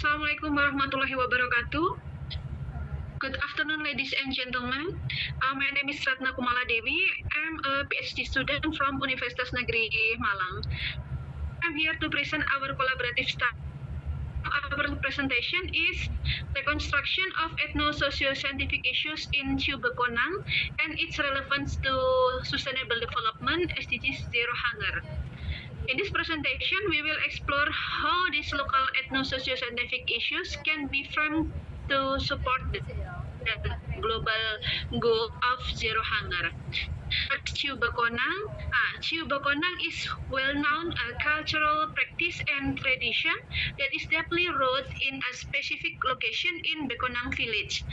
Assalamualaikum warahmatullahi wabarakatuh. Good afternoon, ladies and gentlemen. My name is Ratna Kumala Dewi. I'm a PhD student from Universitas Negeri Malang. I'm here to present our collaborative study. Our presentation is reconstruction of ethno-socio-scientific issues in Ciu Bekonang and its relevance to sustainable development SDGs Zero Hunger. In this presentation, we will explore how these local ethno-socio-scientific issues can be framed to support the global goal of zero hunger. Ciu Bekonang. Ciu Bekonang is well-known cultural practice and tradition that is deeply rooted in a specific location in Bekonang village.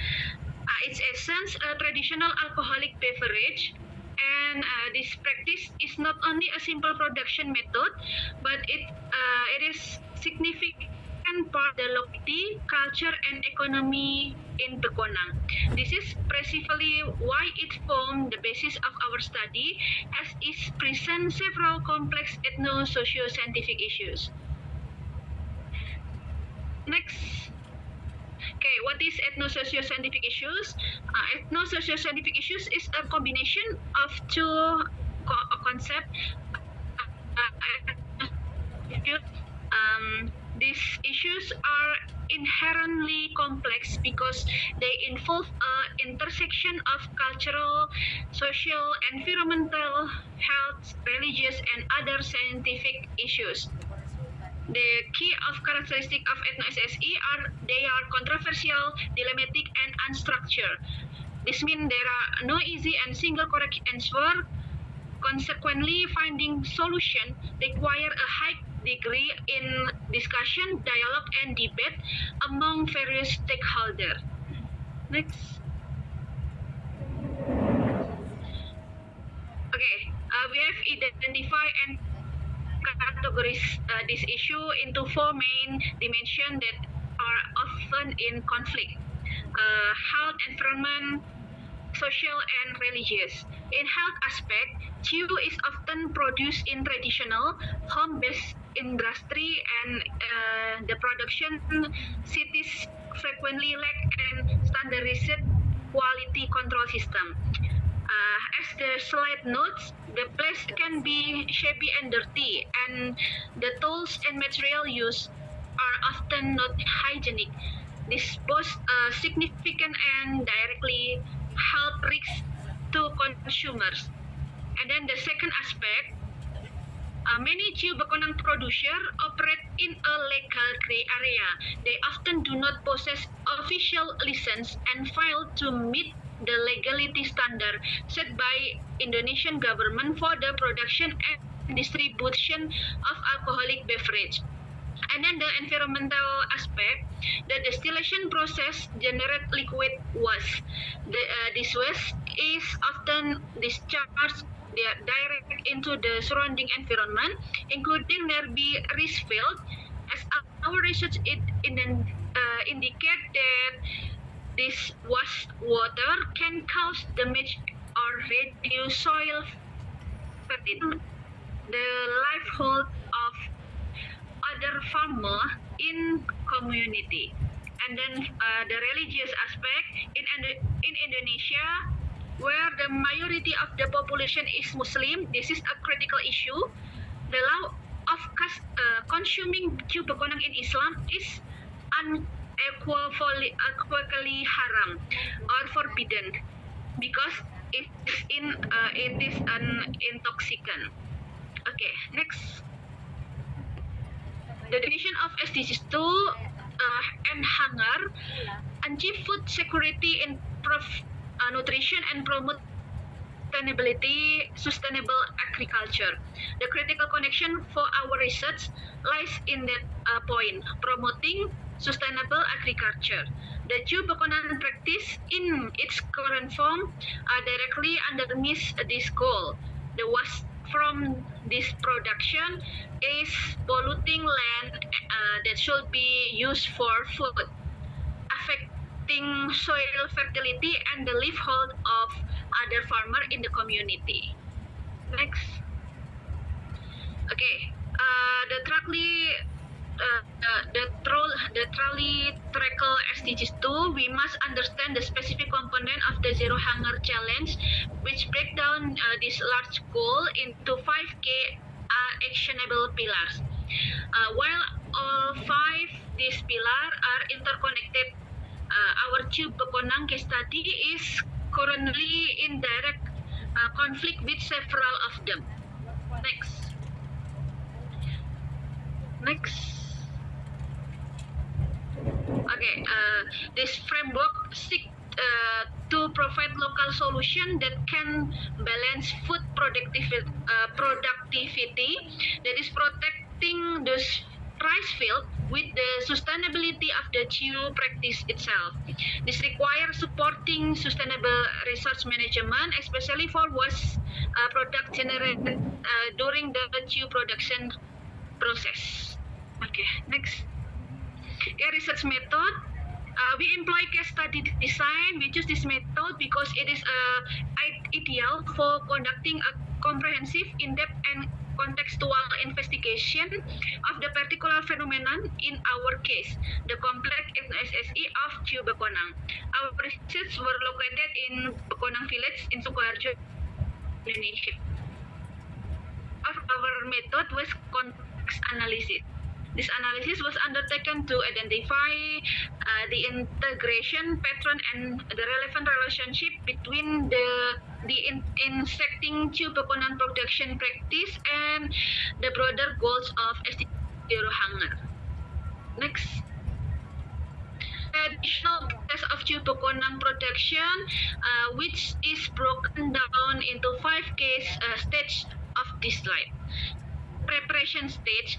Its essence, a traditional alcoholic beverage, and this practice is not only a simple production method, but it is significant part of the locality, culture, and economy in Bekonang. This is precisely why it formed the basis of our study, as it presents several complex ethno-socio-scientific issues. Next. Okay, what is ethno-socio-scientific issues? Ethno-socio-scientific issues is a combination of two concepts. These issues are inherently complex because they involve an intersection of cultural, social, environmental, health, religious, and other scientific issues. The key of characteristic of ethno-SSE are they are controversial, dilemmatic, and unstructured. This means there are no easy and single correct answer. Consequently, finding solution require a high degree in discussion, dialogue, and debate among various stakeholders. Next. Okay, we have identified and categorize this issue into four main dimensions that are often in conflict: health, environment, social, and religious. In health aspect, Ciu is often produced in traditional home-based industry, and the production cities frequently lack an standardized quality control system. As the slide notes, the place can be shabby and dirty, and the tools and material used are often not hygienic. This poses a significant and directly health risks to consumers. And then the second aspect, many Ciu Bekonang producers operate in a legal gray area. They often do not possess official license and fail to meet the legality standard set by Indonesian government for the production and distribution of alcoholic beverage. And then the environmental aspect, the distillation process generate liquid waste. This waste is often discharged direct into the surrounding environment, including nearby rice field. As our research indicate that this wastewater can cause damage or reduce soil fertility, the livelihood of other farmer in community. And then the religious aspect in Indonesia, where the majority of the population is Muslim, this is a critical issue. The law of consuming Ciu Bekonang in Islam is unequivocally haram or forbidden because it is an intoxicant. Okay, next. The definition of SDGs 2 and hunger: achieve food security, improve nutrition, and promote sustainable agriculture. The critical connection for our research lies in that point, promoting sustainable agriculture. The Ciu Bekonang practice in its current form directly underneath this goal. The waste from this production is polluting land that should be used for food, affecting soil fertility and the livelihood of other farmers in the community. Next. Okay, the centrally tackle SDGs 2, we must understand the specific component of the Zero Hunger Challenge, which break down this large goal into 5 key actionable pillars. While all 5 these pillars are interconnected, our Ciu Bekonang case study is currently in direct conflict with several of them. Next. Okay, this framework seeks to provide local solution that can balance food productivity that is protecting the rice field with the sustainability of the Ciu practice itself. This requires supporting sustainable resource management, especially for waste product generated during the Ciu production process. Okay, next. Research method. We employ case study design. We choose this method because it is ideal for conducting a comprehensive, in-depth, and contextual investigation of the particular phenomenon, in our case, the complex SSI of Ciu Bekonang. Our research were located in Bekonang village in Sukoharjo, Indonesia. Our method was context analysis. This analysis was undertaken to identify the integration pattern and the relevant relationship between the intersecting Ciu Bekonang production practice and the broader goals of SDG Zero Hunger. Next. Additional process of Ciu Bekonang production, which is broken down into 5 case stages of this slide. Preparation stage.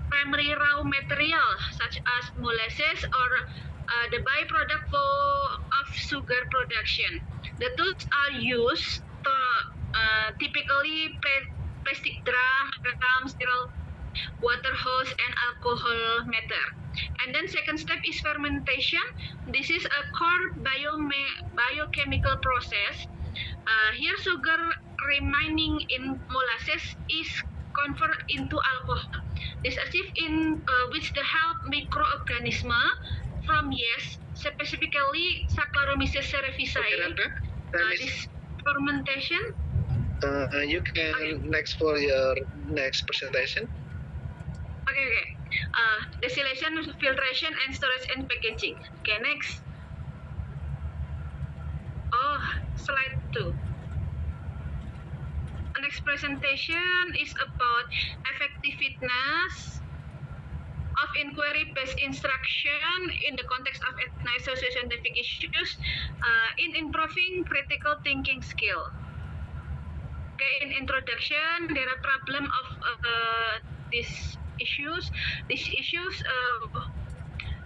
Primary raw material such as molasses or the byproduct of sugar production. The tools are used to typically plastic drum, sterile water hose, and alcohol meter. And then second step is fermentation. This is a core biochemical process. Here sugar remaining in molasses is convert into alcohol. This achieved in which the help microorganism from yeast, specifically Saccharomyces cerevisiae. This fermentation. You can next for your next presentation. Okay. Distillation, filtration, and storage and packaging. Okay, next. Slide 2. Next presentation is about effectiveness of inquiry-based instruction in the context of ethno-socio-scientific issues in improving critical thinking skill. Okay, in introduction, there are problem of these issues.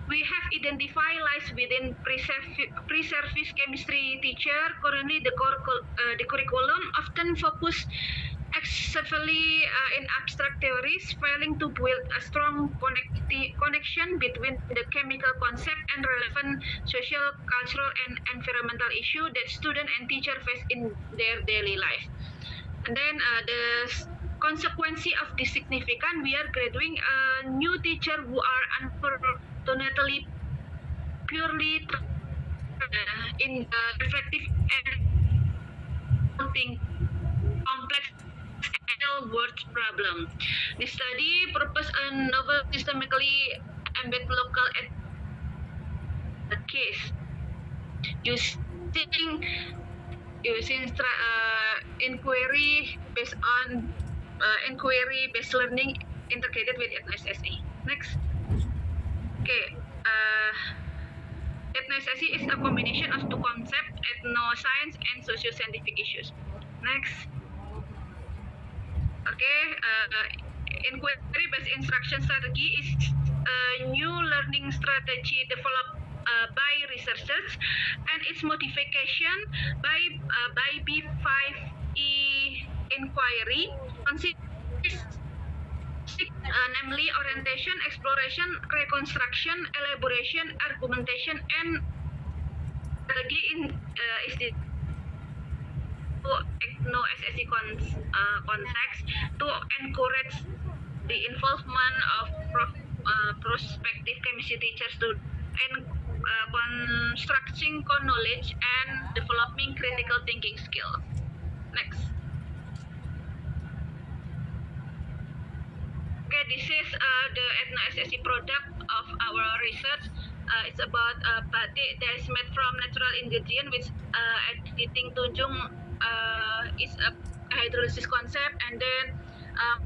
We have identified lies within pre-service chemistry teacher. Currently, the curriculum often focus excessively in abstract theories, failing to build a strong connection between the chemical concept and relevant social, cultural, and environmental issue that student and teacher face in their daily life. And then the consequence of this significant, we are graduating a new teacher who are unfortunately purely in reflective and complex world problem. The study proposed a novel systemically embed local case using inquiry based on inquiry-based learning integrated with ethno-SSI. Next. Okay. Ethno-SSI is a combination of two concepts, ethno-science and socio-scientific issues. Next. Okay. Inquiry-based instruction strategy is a new learning strategy developed by researchers, and its modification by B5E inquiry consists namely orientation, exploration, reconstruction, elaboration, argumentation, and strategy is the ethno-SSI context to encourage the involvement of PCT teachers to in constructing core knowledge and developing critical thinking skills. Next. Okay, this is the Ethno SSC product of our research. It's about batik that is made from natural ingredient, which editing Tunjung is a hydrolysis concept, and then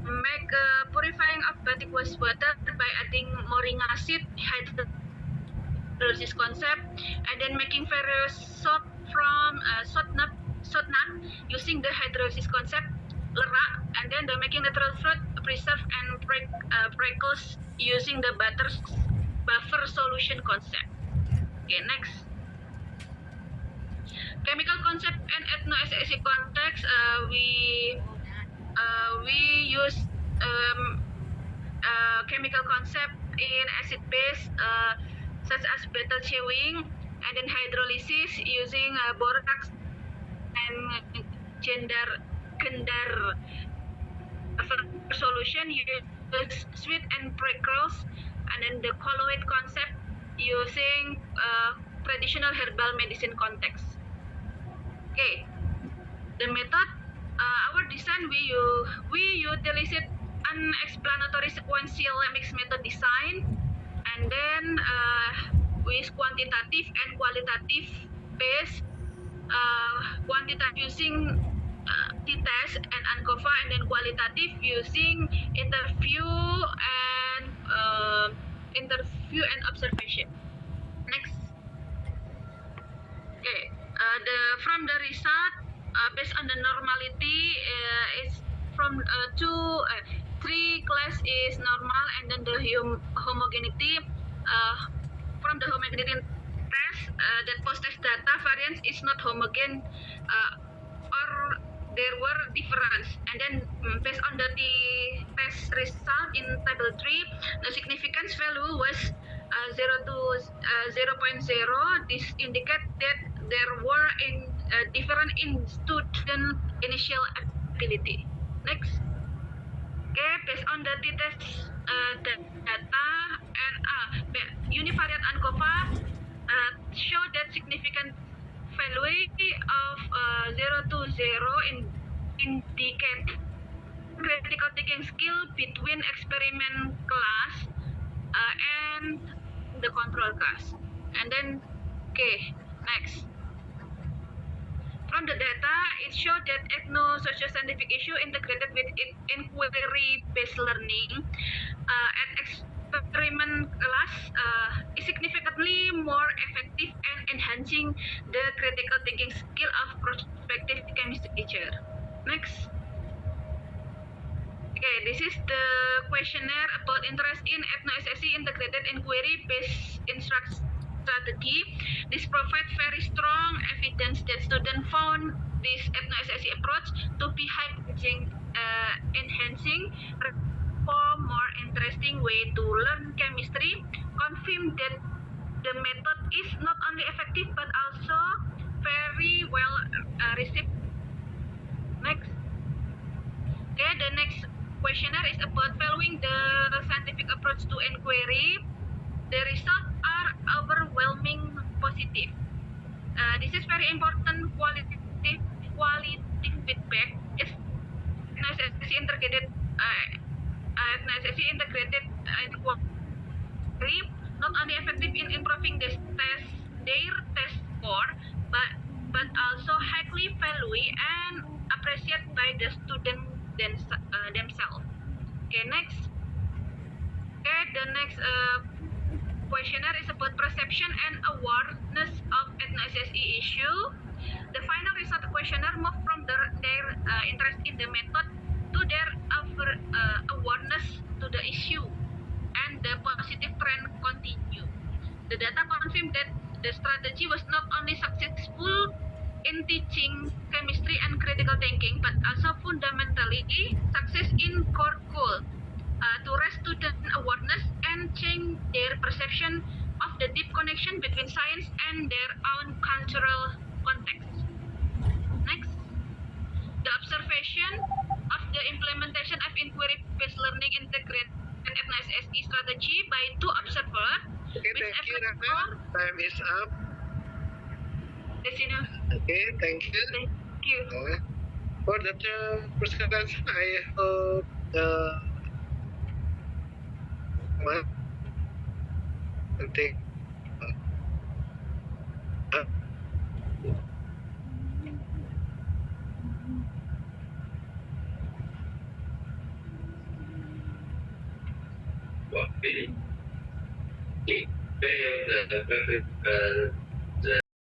make purifying of batik wastewater by adding moringa acid, hydrolysis concept, and then making various soap from soap nut using the hydrolysis concept, lerak, and then they're making natural fruit preserve and prickles using the buffer solution concept. Okay, next. Chemical concept and ethno SSC context, we use chemical concept in acid base such as beta chewing, and then hydrolysis using borax and gendar solution use sweet and prickles, and then the colloid concept using traditional herbal medicine context. Okay, the method, our design, we utilize an explanatory sequential mixed method design, and then with quantitative and qualitative base, quantitative using t-test and ANCOVA, and then qualitative using interview and observation. Next. Okay, from the result, based on the normality, is from three class is normal, and then the homogeneity, from the homogeneity test, that post-test data variance is not homogeneous, or there were difference, and then based on the test result in table 3, the significance value was 0 to 0.0. This indicates that there were different in student initial ability. Next. Okay, based on the t-test data and univariate ANCOVA show that significant value of 0 to 0 indicate critical thinking skill between experiment class and the control class. And then, okay, next. From the data, it showed that ethno-socio-scientific issue integrated with inquiry-based learning at experiment class is significantly more effective and enhancing the critical thinking skill of prospective chemistry teacher. Next. Okay, this is the questionnaire about interest in ethno-SSC integrated inquiry-based instruction strategy. This provides very strong evidence that students found this ethno-SSC approach to be enhancing for more interesting way to learn chemistry, confirm that the method is not only effective but also very well received. Next. Okay, the next questionnaire is about following the scientific approach to inquiry. The results are overwhelming positive. This is very important qualitative feedback. If ethno-SSC integrated inquiry not only effective in improving their test score, but also highly valued and appreciated by the student themselves. Okay, next. Okay, the next questionnaire is about perception and awareness of ethno-SSC issue. The final result questionnaire moved from their interest in the method to their awareness to the issue, and the positive trend continue. The data confirmed that the strategy was not only successful in teaching chemistry and critical thinking, but also fundamentally success in core goal to raise student awareness and change their perception of the deep connection between science and their own cultural context. Next, the observation of the implementation of inquiry-based learning integrated ethno-SSC strategy by two observers Miss thank you, Evelyn Rana. Kor, Time is up. Desina. Okay, thank you. Thank you. For the presentation, I hope one take Well, the